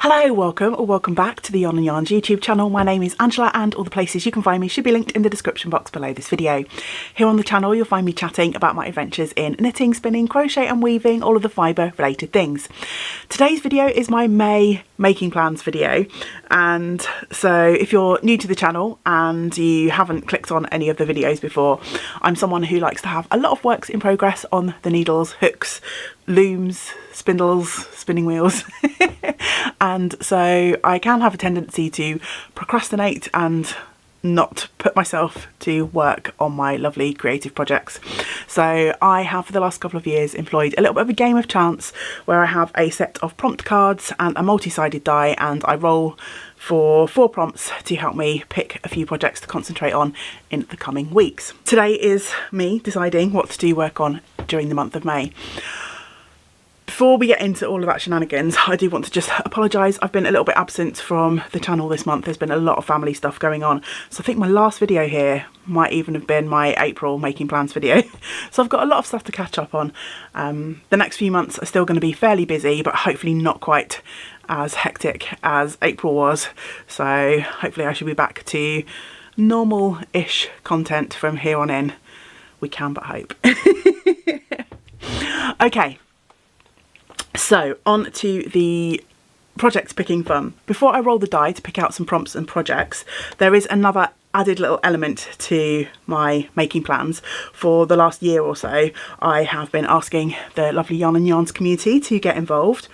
Hello, welcome or welcome back to the YarnNYarns YouTube channel. My name is Angela and all the places you can find me should be linked in the description box below this video. Here on the channel you'll find me chatting about my adventures in knitting, spinning, crochet and weaving, all of the fibre related things. Today's video is my May making plans video, and so if you're new to the channel and you haven't clicked on any of the videos before, I'm someone who likes to have a lot of works in progress on the needles, hooks, looms, spindles, spinning wheels and so I can have a tendency to procrastinate and not put myself to work on my lovely creative projects. So I have for the last couple of years employed a little bit of a game of chance where I have a set of prompt cards and a multi-sided die, and I roll for 4 prompts to help me pick a few projects to concentrate on in the coming weeks. Today is me deciding what to do work on during the month of May. Before we get into all of that shenanigans, I do want to just apologise. I've been a little bit absent from the channel this month. There's been a lot of family stuff going on. So I think my last video here might even have been my April making plans video. So I've got a lot of stuff to catch up on. The next few months are still going to be fairly busy, but hopefully not quite as hectic as April was. So hopefully I should be back to normal-ish content from here on in. We can but hope. Okay. So on to the project picking fun. Before I roll the die to pick out some prompts and projects, there is another added little element to my making plans. For the last year or so, I have been asking the lovely YarnNYarns community to get involved,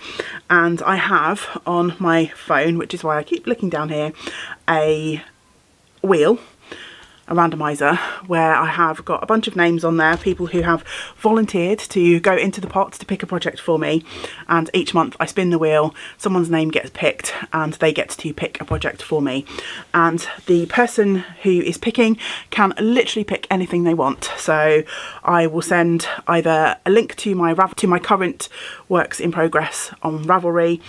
and I have on my phone, which is why I keep looking down here, a wheel, a randomizer, where I have got a bunch of names on there, people who have volunteered to go into the pot to pick a project for me, and each month I spin the wheel, someone's name gets picked and they get to pick a project for me, and the person who is picking can literally pick anything they want. So I will send either a link to my current works in progress on Ravelry.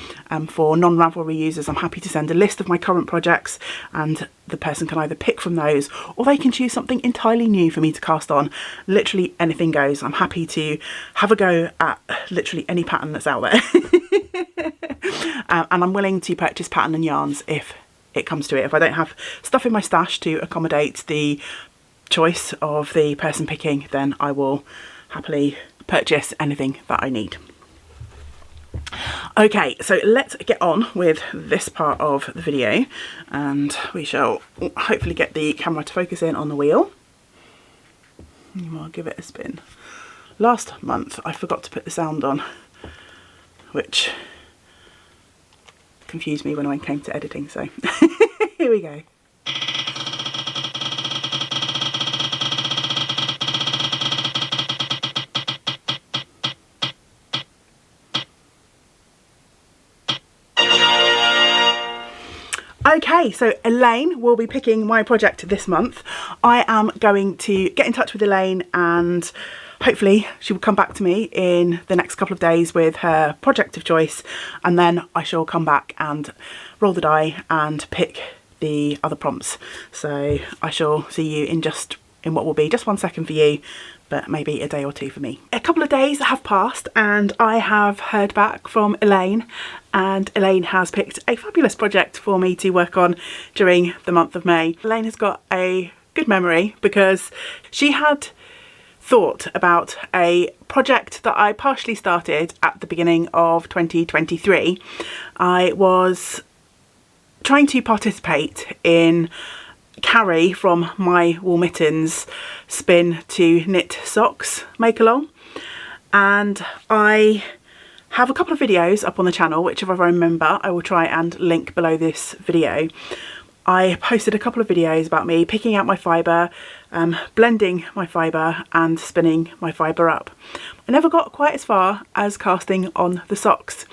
For non-Ravelry users, I'm happy to send a list of my current projects, and the person can either pick from those or they can choose something entirely new for me to cast on. Literally anything goes. I'm happy to have a go at literally any pattern that's out there. And I'm willing to purchase pattern and yarns if it comes to it. If I don't have stuff in my stash to accommodate the choice of the person picking, then I will happily purchase anything that I need. Okay, so let's get on with this part of the video, and we shall hopefully get the camera to focus in on the wheel. I'll give it a spin. Last month I forgot to put the sound on, which confused me when I came to editing, so here we go. Okay, so Elaine will be picking my project this month. I am going to get in touch with Elaine and hopefully she will come back to me in the next couple of days with her project of choice, and then I shall come back and roll the die and pick the other prompts. So I shall see you in what will be just 1 second for you, but maybe a day or two for me. A couple of days have passed and I have heard back from Elaine, and Elaine has picked a fabulous project for me to work on during the month of May. Elaine has got a good memory because she had thought about a project that I partially started at the beginning of 2023. I was trying to participate in Carrie from My Wool Mittens Spin to Knit Socks make along, and I have a couple of videos up on the channel which, if I remember, I will try and link below this video. I posted a couple of videos about me picking out my fibre, blending my fibre and spinning my fibre up. I never got quite as far as casting on the socks,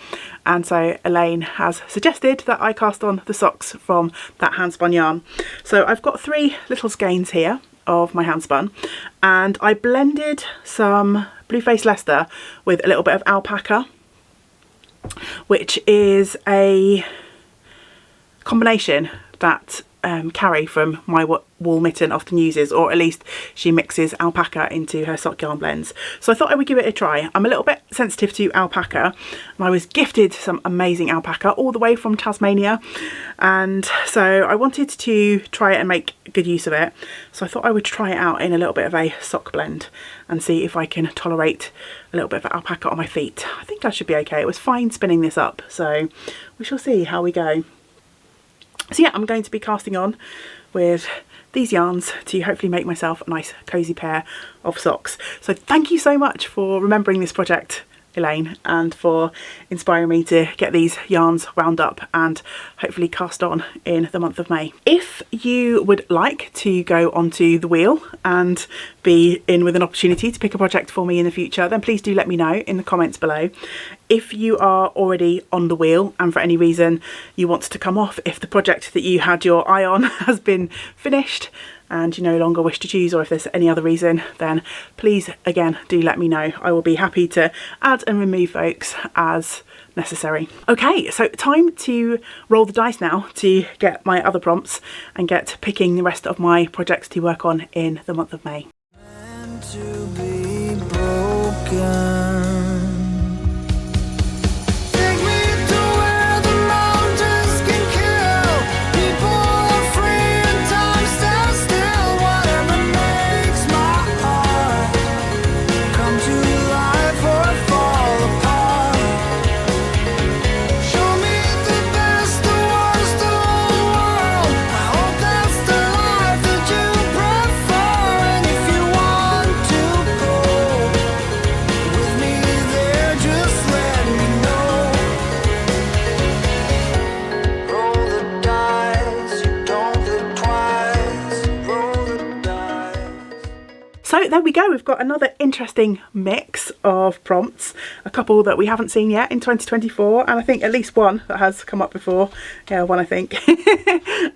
and so Elaine has suggested that I cast on the socks from that handspun yarn. So I've got 3 little skeins here of my handspun, and I blended some Blue Face Leicester with a little bit of alpaca, which is a combination that Carrie from My Wool Mitten often uses, or at least she mixes alpaca into her sock yarn blends. So I thought I would give it a try. I'm a little bit sensitive to alpaca, and I was gifted some amazing alpaca all the way from Tasmania, and so I wanted to try it and make good use of it. So I thought I would try it out in a little bit of a sock blend and see if I can tolerate a little bit of alpaca on my feet. I think I should be okay. It was fine spinning this up, so we shall see how we go. So yeah, I'm going to be casting on with these yarns to hopefully make myself a nice cozy pair of socks. So thank you so much for remembering this project, Elaine, and for inspiring me to get these yarns wound up and hopefully cast on in the month of May. If you would like to go onto the wheel and be in with an opportunity to pick a project for me in the future, then please do let me know in the comments below. If you are already on the wheel and for any reason you want to come off, if the project that you had your eye on has been finished and you no longer wish to choose, or if there's any other reason, then please again do let me know. I will be happy to add and remove folks as necessary. Okay, so time to roll the dice now to get my other prompts and get picking the rest of my projects to work on in the month of May. Meant to be broken. So there we go, we've got another interesting mix of prompts, a couple that we haven't seen yet in 2024, and I think at least one that has come up before. Yeah, one I think.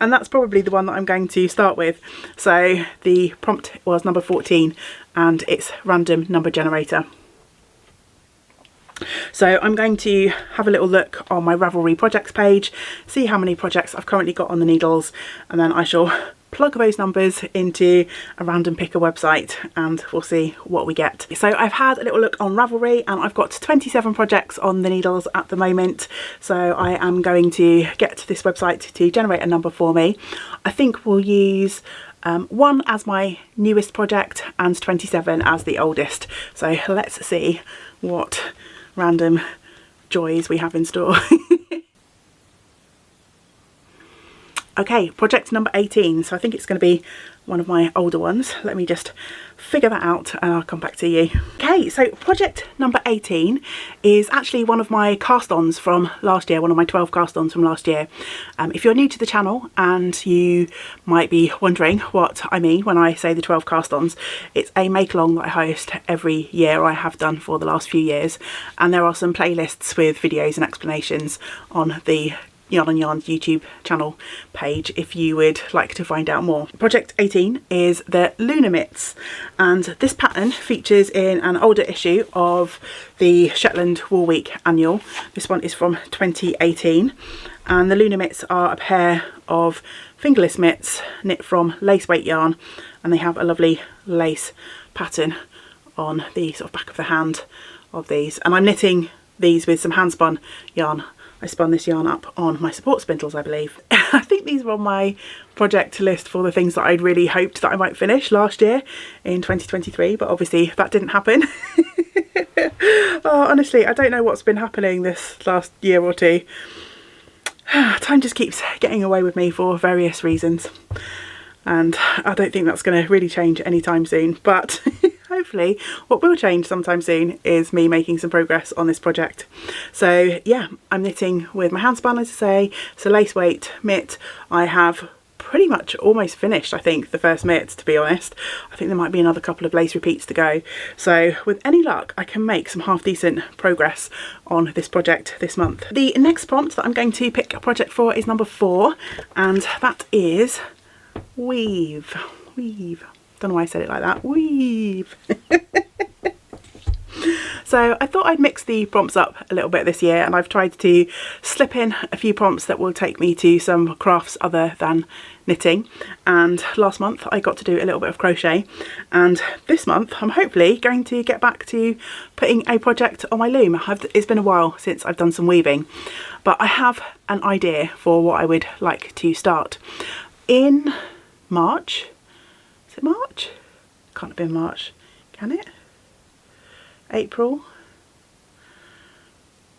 And that's probably the one that I'm going to start with. So the prompt was number 14 and it's random number generator. So I'm going to have a little look on my Ravelry projects page, see how many projects I've currently got on the needles, and then I shall plug those numbers into a random picker website and we'll see what we get. So I've had a little look on Ravelry and I've got 27 projects on the needles at the moment. So I am going to get this website to generate a number for me. I think we'll use 1 as my newest project and 27 as the oldest. So let's see what random joys we have in store. Okay, project number 18, so I think it's going to be one of my older ones. Let me just figure that out and I'll come back to you. Okay, so project number 18 is actually one of my cast-ons from last year, one of my 12 cast-ons from last year. If you're new to the channel and you might be wondering what I mean when I say the 12 cast-ons, it's a make-along that I host every year, I have done for the last few years, and there are some playlists with videos and explanations on the YarnNYarns YouTube channel page if you would like to find out more. Project 18 is the Lunar Mitts, and this pattern features in an older issue of the Shetland Wool Week annual. This one is from 2018, and the Lunar Mitts are a pair of fingerless mitts knit from lace weight yarn, and they have a lovely lace pattern on the sort of back of the hand of these, and I'm knitting these with some Handspun yarn. I spun this yarn up on my support spindles, I believe. I think these were on my project list for the things that I'd really hoped that I might finish last year in 2023, but obviously that didn't happen. Oh, honestly, I don't know what's been happening this last year or two. Time just keeps getting away with me for various reasons, and I don't think that's going to really change anytime soon, but hopefully what will change sometime soon is me making some progress on this project. So yeah, I'm knitting with my Handspun, as I say. It's a lace weight mitt. I have pretty much almost finished, I think, the first mitt, to be honest. I think there might be another couple of lace repeats to go. So with any luck, I can make some half decent progress on this project this month. The next prompt that I'm going to pick a project for is number 4, and that is weave. Weave. Don't know why I said it like that. Weave. So I thought I'd mix the prompts up a little bit this year, and I've tried to slip in a few prompts that will take me to some crafts other than knitting. And last month I got to do a little bit of crochet, and this month I'm hopefully going to get back to putting a project on my loom. It's been a while since I've done some weaving, but I have an idea for what I would like to start. In March, is it March? Can't have been March, can it? April?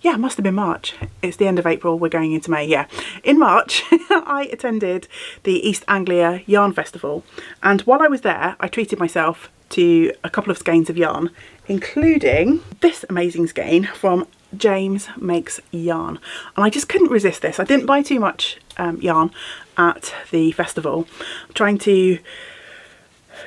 Yeah, it must have been March. It's the end of April, we're going into May, yeah. In March, I attended the East Anglia Yarn Festival, and while I was there, I treated myself to a couple of skeins of yarn, including this amazing skein from James Makes Yarn. And I just couldn't resist this. I didn't buy too much yarn at the festival. I'm trying to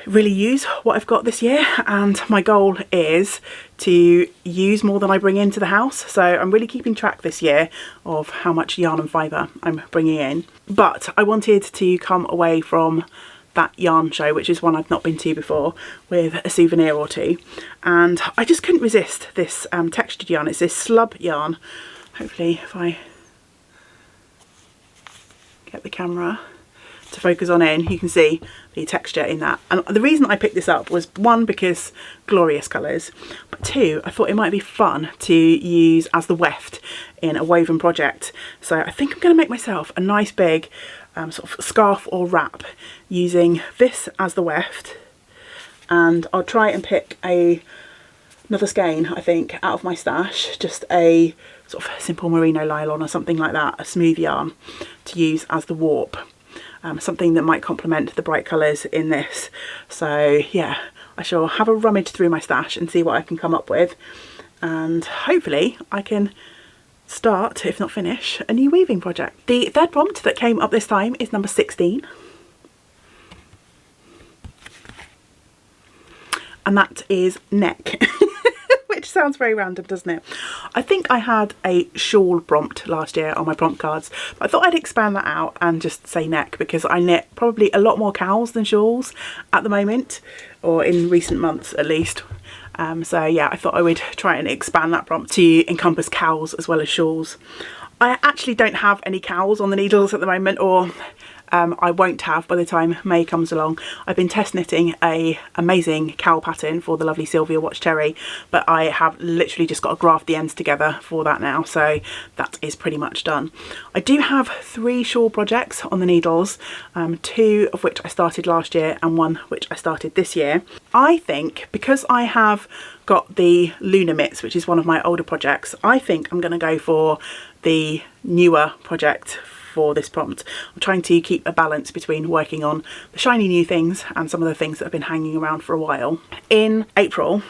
really use what I've got this year, and my goal is to use more than I bring into the house. So I'm really keeping track this year of how much yarn and fibre I'm bringing in. But I wanted to come away from that yarn show, which is one I've not been to before, with a souvenir or two, and I just couldn't resist this textured yarn. It's this Slub Yarn. Hopefully if I get the camera to focus on in, you can see the texture in that. And the reason I picked this up was, one, because glorious colours, but two, I thought it might be fun to use as the weft in a woven project. So I think I'm going to make myself a nice big sort of scarf or wrap using this as the weft, and I'll try and pick another skein, I think, out of my stash, just a sort of simple merino nylon or something like that, a smooth yarn to use as the warp. Something that might complement the bright colours in this. So yeah, I shall have a rummage through my stash and see what I can come up with, and hopefully I can start, if not finish, a new weaving project. The third prompt that came up this time is number 16, and that is neck. Which sounds very random, doesn't it? I think I had a shawl prompt last year on my prompt cards, but I thought I'd expand that out and just say neck, because I knit probably a lot more cowls than shawls at the moment, or in recent months at least. So yeah, I thought I would try and expand that prompt to encompass cowls as well as shawls. I actually don't have any cowls on the needles at the moment, or I won't have by the time May comes along. I've been test knitting a amazing cowl pattern for the lovely Sylvia Watch Cherry, but I have literally just got to graft the ends together for that now, so that is pretty much done. I do have 3 shawl projects on the needles, 2 of which I started last year and 1 which I started this year. I think because I have got the Lunar Mitts, which is one of my older projects, I think I'm going to go for the newer project for this prompt. I'm trying to keep a balance between working on the shiny new things and some of the things that have been hanging around for a while. In April,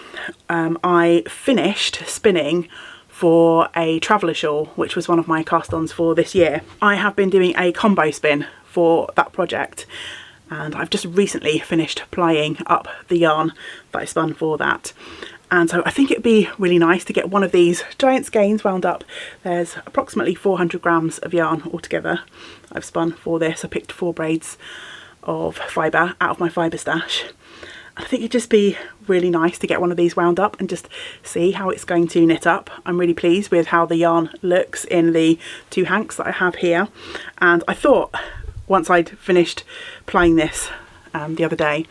I finished spinning for a traveller shawl, which was one of my cast-ons for this year. I have been doing a combo spin for that project, and I've just recently finished plying up the yarn that I spun for that. And so I think it'd be really nice to get one of these giant skeins wound up. There's approximately 400 grams of yarn altogether I've spun for this. I picked 4 braids of fibre out of my fibre stash. I think it'd just be really nice to get one of these wound up and just see how it's going to knit up. I'm really pleased with how the yarn looks in the 2 hanks that I have here. And I thought once I'd finished plying this the other day,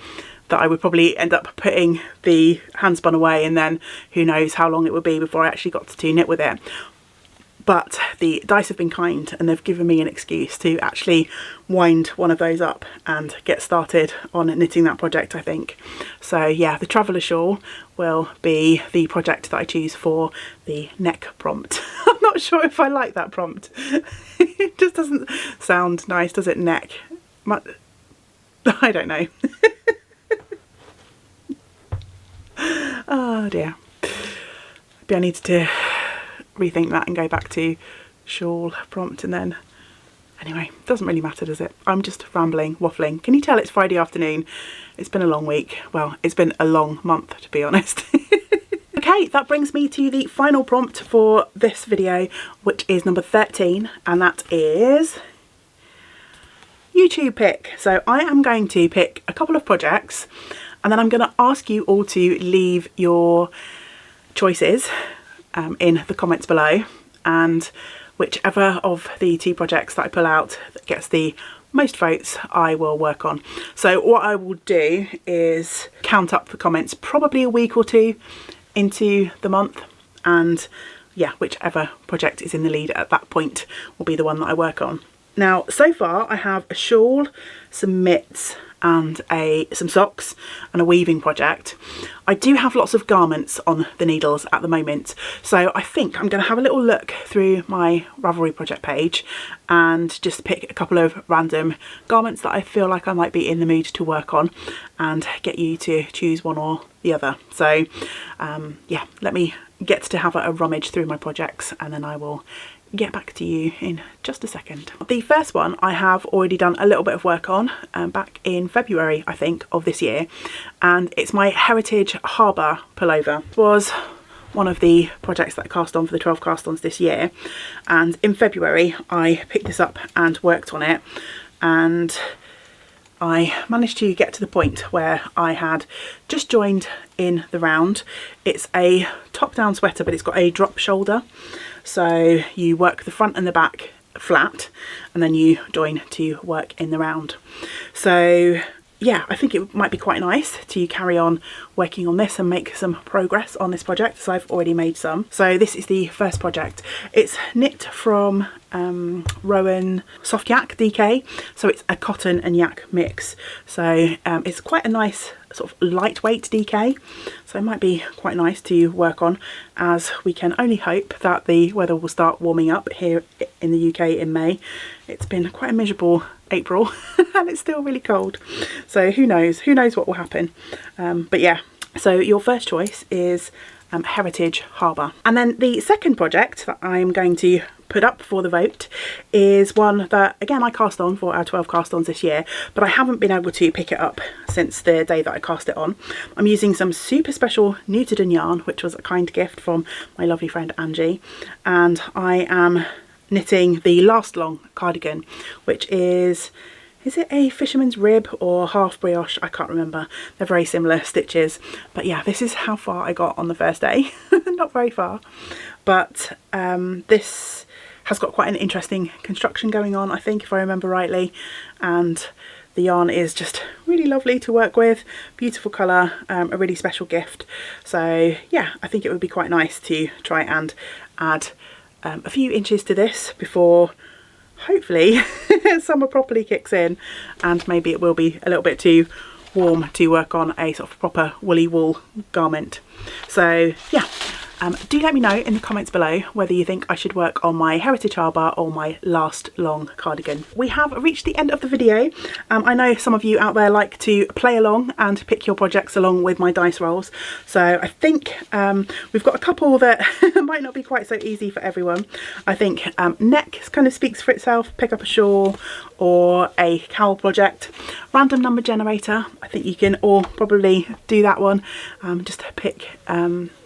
that I would probably end up putting the handspun away, and then who knows how long it would be before I actually got to knit with it. But the dice have been kind, and they've given me an excuse to actually wind one of those up and get started on knitting that project, I think. So yeah, the traveller shawl will be the project that I choose for the neck prompt. I'm not sure if I like that prompt. It just doesn't sound nice, does it? Neck. I don't know. Oh dear. Maybe I need to rethink that and go back to shawl prompt, and then anyway, it doesn't really matter, does it? I'm just rambling, waffling. Can you tell it's Friday afternoon? It's been a long week. Well, it's been a long month, to be honest. Okay, that brings me to the final prompt for this video, which is number 13, and that is YouTube pick. So I am going to pick a couple of projects, and then I'm going to ask you all to leave your choices in the comments below, and whichever of the 2 projects that I pull out that gets the most votes I will work on. So what I will do is count up the comments probably a week or 2 into the month, and yeah, whichever project is in the lead at that point will be the one that I work on. Now, so far I have a shawl, some mitts and some socks and a weaving project. I do have lots of garments on the needles at the moment, so I think I'm going to have a little look through my Ravelry project page and just pick a couple of random garments that I feel like I might be in the mood to work on and get you to choose one or the other. So yeah, let me get to have a rummage through my projects and then I will get back to you in just a second. The first one I have already done a little bit of work on back in February, I think, of this year, and it's my Heritage Harbour pullover. It was one of the projects that I cast on for the 12 cast-ons this year, and in February I picked this up and worked on it, and I managed to get to the point where I had just joined in the round. It's a top-down sweater, but it's got a drop shoulder. So you work the front and the back flat and then you join to work in the round. So yeah, I think it might be quite nice to carry on working on this and make some progress on this project, so I've already made some. So this is the first project. It's knit from Rowan Soft Yak DK, so it's a cotton and yak mix. So it's quite a nice sort of lightweight DK, so it might be quite nice to work on, as we can only hope that the weather will start warming up here in the UK in May. It's been quite a miserable April and it's still really cold, so who knows what will happen. But yeah, so your first choice is Heritage Harbour. And then the second project that I'm going to put up for the vote is one that, again, I cast on for our 12 cast-ons this year, but I haven't been able to pick it up since the day that I cast it on. I'm using some super special knitted and yarn, which was a kind gift from my lovely friend Angie, and I am knitting the last long cardigan, which is it a fisherman's rib or half brioche? I can't remember. They're very similar stitches, but yeah, this is how far I got on the first day. Not very far, but this has got quite an interesting construction going on, I think, if I remember rightly, and the yarn is just really lovely to work with, beautiful colour, a really special gift. So yeah, I think it would be quite nice to try and add a few inches to this before hopefully summer properly kicks in, and maybe it will be a little bit too warm to work on a sort of proper woolly wool garment. So yeah, do let me know in the comments below whether you think I should work on my Heritage Harbour or my last long cardigan. We have reached the end of the video. I know some of you out there like to play along and pick your projects along with my dice rolls, so I think we've got a couple that might not be quite so easy for everyone. I think neck kind of speaks for itself. Pick up a shawl or a cowl project. Random number generator, I think you can all probably do that one. Just pick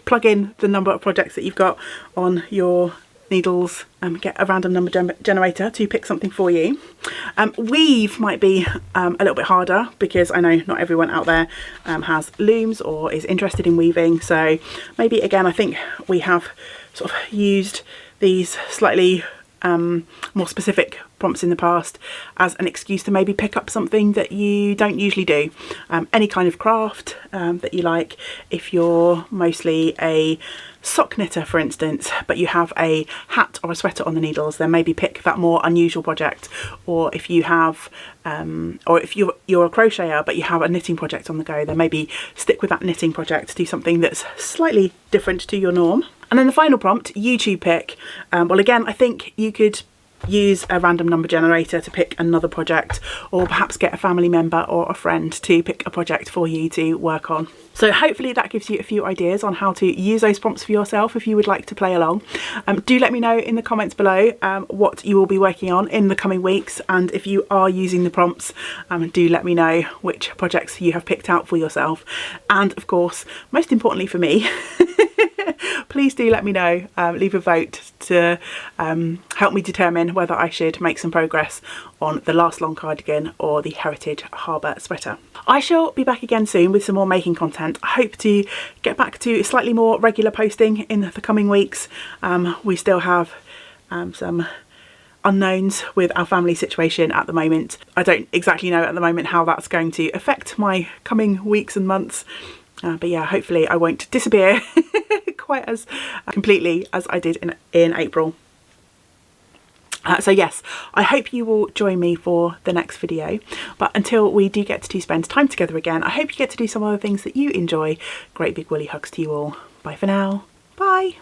plug in the number of projects that you've got on your needles and get a random number generator to pick something for you. Weave might be a little bit harder, because I know not everyone out there has looms or is interested in weaving, so maybe again I think we have sort of used these slightly more specific prompts in the past as an excuse to maybe pick up something that you don't usually do. Any kind of craft that you like. If you're mostly a sock knitter, for instance, but you have a hat or a sweater on the needles, then maybe pick that more unusual project. Or if you have or if you're a crocheter but you have a knitting project on the go, then maybe stick with that knitting project, do something that's slightly different to your norm. And then the final prompt, YouTube pick. Well, again, I think you could use a random number generator to pick another project, or perhaps get a family member or a friend to pick a project for you to work on. So hopefully that gives you a few ideas on how to use those prompts for yourself if you would like to play along. Do let me know in the comments below what you will be working on in the coming weeks, and if you are using the prompts, do let me know which projects you have picked out for yourself. And of course, most importantly for me, please do let me know. Leave a vote to help me determine whether I should make some progress on the last long cardigan or the Heritage Harbour sweater. I shall be back again soon with some more making content. I hope to get back to slightly more regular posting in the coming weeks. We still have some unknowns with our family situation at the moment. I don't exactly know at the moment how that's going to affect my coming weeks and months, but yeah, hopefully I won't disappear quite as completely as I did in April. So yes, I hope you will join me for the next video, but until we do get to spend time together again, I hope you get to do some other things that you enjoy. Great big woolly hugs to you all. Bye for now. Bye.